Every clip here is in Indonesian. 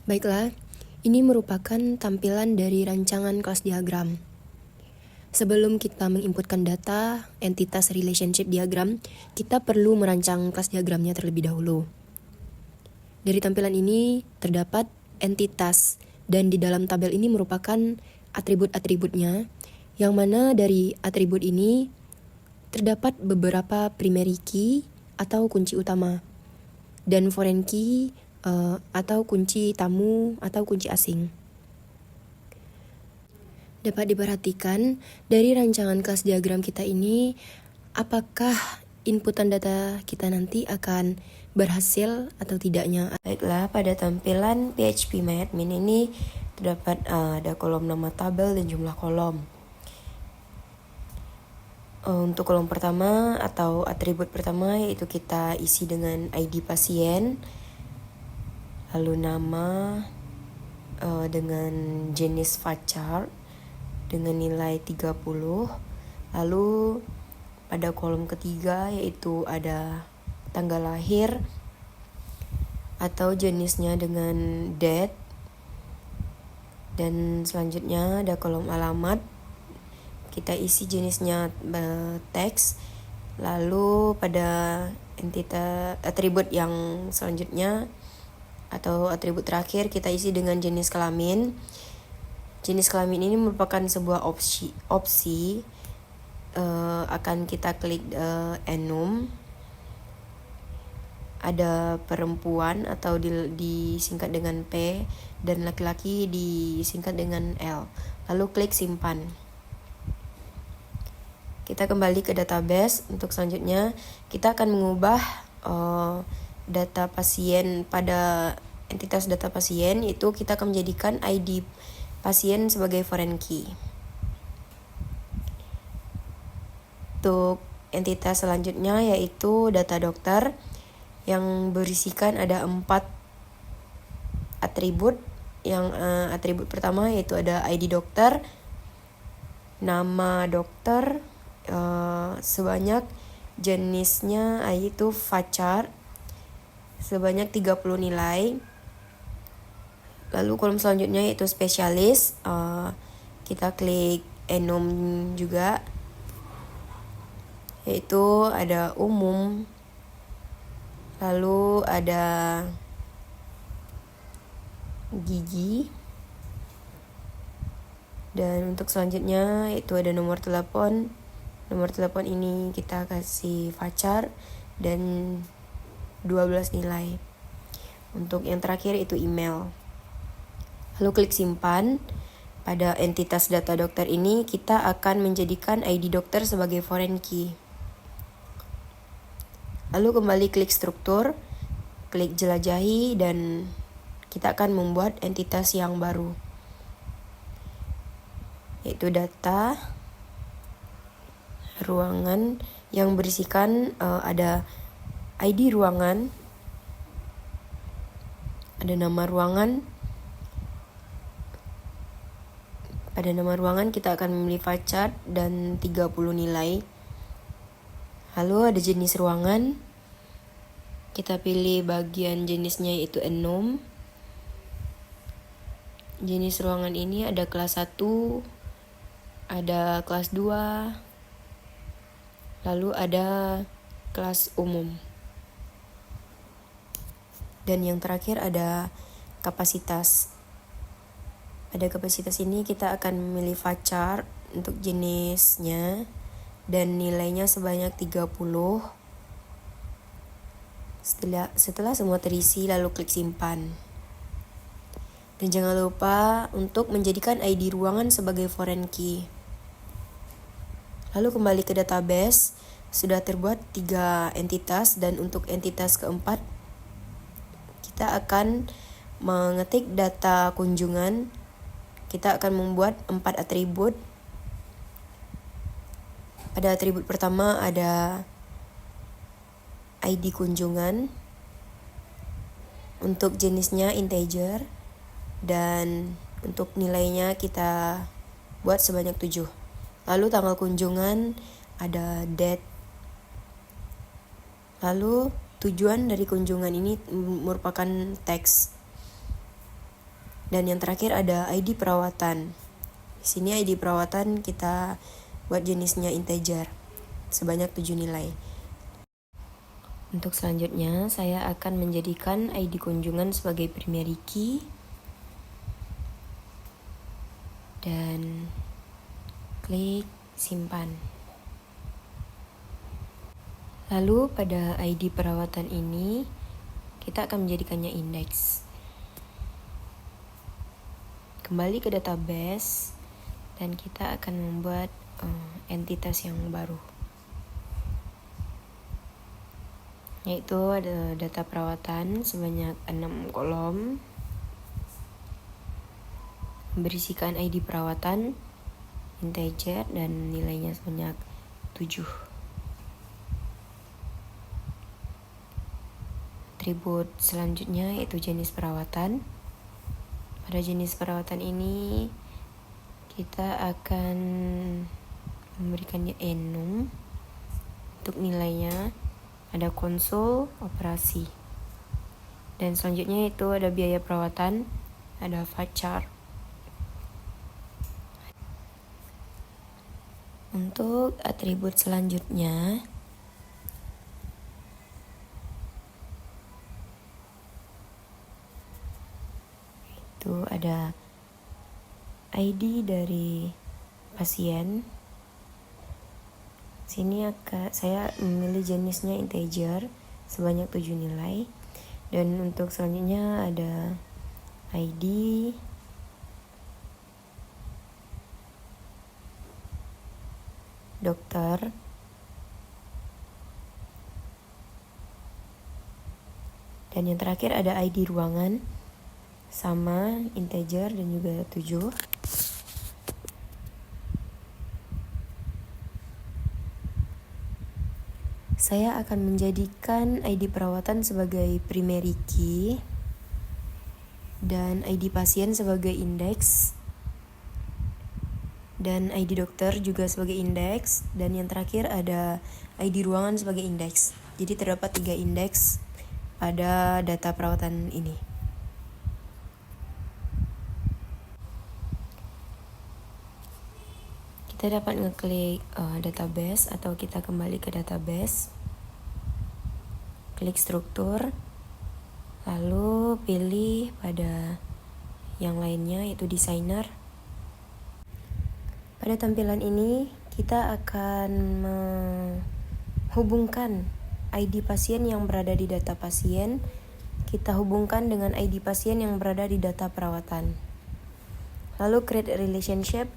Baiklah, ini merupakan tampilan dari rancangan kelas diagram. Sebelum kita menginputkan data entitas relationship diagram, kita perlu merancang kelas diagramnya terlebih dahulu. Dari tampilan ini terdapat entitas, dan di dalam tabel ini merupakan atribut-atributnya, yang mana dari atribut ini terdapat beberapa primary key atau kunci utama, dan foreign key atau kunci tamu atau kunci asing. Dapat diperhatikan dari rancangan kelas diagram kita ini, apakah inputan data kita nanti akan berhasil atau tidaknya. Baiklah, pada tampilan PHP MyAdmin ini terdapat ada kolom nama tabel dan jumlah kolom. Untuk kolom pertama atau atribut pertama yaitu kita isi dengan ID pasien, lalu nama dengan jenis voucher dengan nilai 30. Lalu pada kolom ketiga yaitu ada tanggal lahir atau jenisnya dengan date, dan selanjutnya ada kolom alamat, kita isi jenisnya teks. Lalu pada entitas atribut yang selanjutnya atau atribut terakhir kita isi dengan jenis kelamin. Jenis kelamin ini merupakan sebuah opsi akan kita klik enum. Ada perempuan atau disingkat dengan P, dan laki-laki disingkat dengan L. Lalu klik simpan. Kita kembali ke database. Untuk selanjutnya kita akan mengubah data pasien. Pada entitas data pasien itu kita akan menjadikan ID pasien sebagai foreign key. Untuk entitas selanjutnya yaitu data dokter, yang berisikan ada 4 atribut. Yang atribut pertama yaitu ada ID dokter, nama dokter, sebanyak jenisnya yaitu voucher sebanyak 30 nilai. Lalu kolom selanjutnya yaitu spesialis, kita klik enum juga, yaitu ada umum, lalu ada gigi, dan untuk selanjutnya itu ada nomor telepon. Nomor telepon ini kita kasih voucher dan 12 nilai. Untuk yang terakhir itu email. Lalu klik simpan. Pada entitas data dokter ini kita akan menjadikan ID dokter sebagai foreign key. Lalu kembali klik struktur, klik jelajahi, dan kita akan membuat entitas yang baru, yaitu data ruangan, yang berisikan ada ID ruangan, ada nama ruangan. Pada nama ruangan kita akan memilih voucher dan 30 nilai. Lalu ada jenis ruangan, kita pilih bagian jenisnya yaitu enum. Jenis ruangan ini ada kelas 1, ada kelas 2, lalu ada kelas umum. Dan yang terakhir ada kapasitas. Pada kapasitas ini kita akan memilih voucher untuk jenisnya dan nilainya sebanyak 30. Setelah semua terisi, lalu klik simpan. Dan jangan lupa untuk menjadikan ID ruangan sebagai foreign key. Lalu kembali ke database. Sudah terbuat 3 entitas, dan untuk entitas keempat kita akan mengetik data kunjungan. Kita akan membuat 4 atribut. Pada atribut pertama ada ID kunjungan, untuk jenisnya integer, dan untuk nilainya kita buat sebanyak 7. Lalu tanggal kunjungan ada date. Lalu tujuan dari kunjungan ini merupakan teks. Dan yang terakhir ada ID perawatan. Di sini ID perawatan kita buat jenisnya integer sebanyak 7 nilai. Untuk selanjutnya saya akan menjadikan ID kunjungan sebagai primary key dan klik simpan. Lalu pada ID perawatan ini kita akan menjadikannya indeks. Kembali ke database dan kita akan membuat entitas yang baru, yaitu ada data perawatan sebanyak 6 kolom, berisikan ID perawatan integer dan nilainya sebanyak 7. Atribut selanjutnya yaitu jenis perawatan. Pada jenis perawatan ini kita akan memberikannya enum. Untuk nilainya ada konsul, operasi. Dan selanjutnya itu ada biaya perawatan, ada voucher. Untuk atribut selanjutnya itu ada ID dari pasien. Sini saya memilih jenisnya integer sebanyak 7 nilai. Dan untuk selanjutnya ada ID dokter. Dan yang terakhir ada ID ruangan sama integer dan juga 7. Saya akan menjadikan ID perawatan sebagai primary key dan ID pasien sebagai indeks dan ID dokter juga sebagai indeks, dan yang terakhir ada ID ruangan sebagai indeks. Jadi terdapat 3 indeks pada data perawatan ini. Kita dapat ngeklik database atau kita kembali ke database, klik struktur, lalu pilih pada yang lainnya yaitu designer. Pada tampilan ini kita akan menghubungkan ID pasien yang berada di data pasien, kita hubungkan dengan ID pasien yang berada di data perawatan. Lalu create relationship,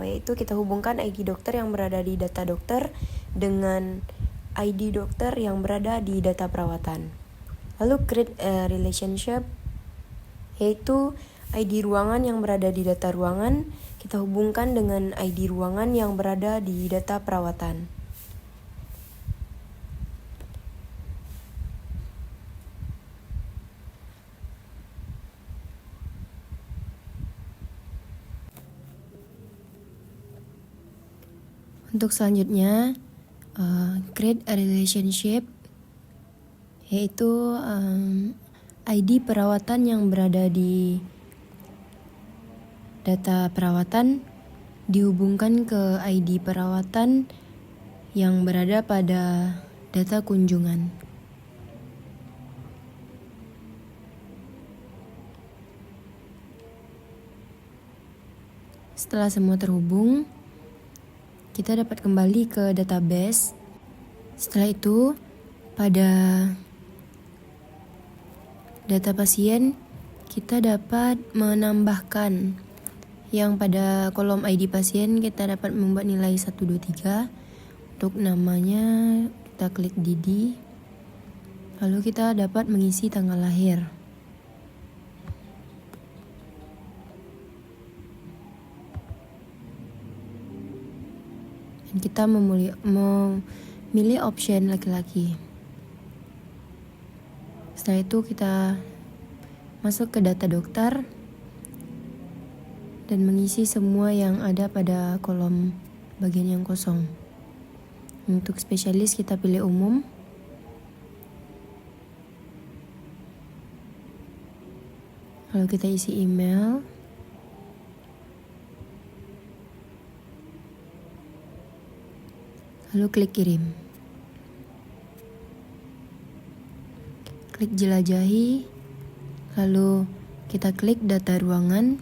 yaitu kita hubungkan ID dokter yang berada di data dokter dengan ID dokter yang berada di data perawatan. Lalu create relationship, yaitu ID ruangan yang berada di data ruangan, kita hubungkan dengan ID ruangan yang berada di data perawatan. Untuk selanjutnya, create a relationship, yaitu ID perawatan yang berada di data perawatan dihubungkan ke ID perawatan yang berada pada data kunjungan. Setelah semua terhubung, kita dapat kembali ke database. Setelah itu, pada data pasien, kita dapat menambahkan yang pada kolom ID pasien kita dapat membuat nilai 1, 2, 3. Untuk namanya kita klik Didi. Lalu kita dapat mengisi tanggal lahir. Dan kita memilih option laki-laki. Setelah itu kita masuk ke data dokter dan mengisi semua yang ada pada kolom bagian yang kosong. Untuk spesialis kita pilih umum. Lalu kita isi email. Lalu klik kirim. Klik jelajahi. Lalu kita klik data ruangan.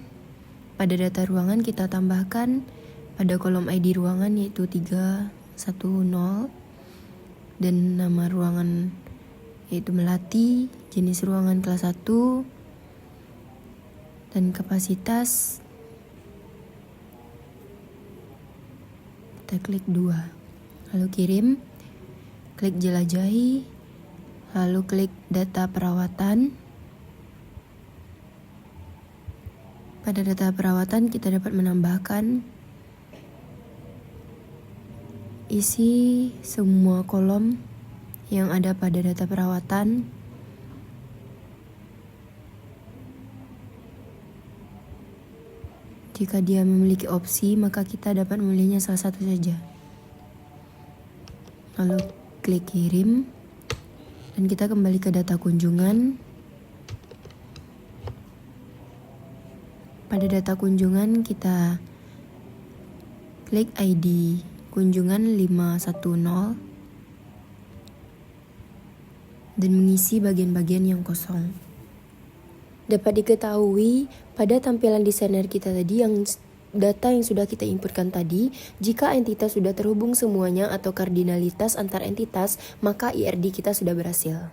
Pada data ruangan kita tambahkan pada kolom ID ruangan yaitu 310 dan nama ruangan yaitu Melati, jenis ruangan kelas 1 dan kapasitas kita klik 2. Lalu kirim, klik jelajahi, lalu klik data perawatan. Pada data perawatan kita dapat menambahkan isi semua kolom yang ada pada data perawatan. Jika dia memiliki opsi, maka kita dapat memilihnya salah satu saja. Lalu klik kirim dan kita kembali ke data kunjungan. Pada data kunjungan kita klik ID kunjungan 510 dan mengisi bagian-bagian yang kosong. Dapat diketahui pada tampilan desainer kita tadi yang data yang sudah kita inputkan tadi, jika entitas sudah terhubung semuanya atau kardinalitas antar entitas, maka IRD kita sudah berhasil.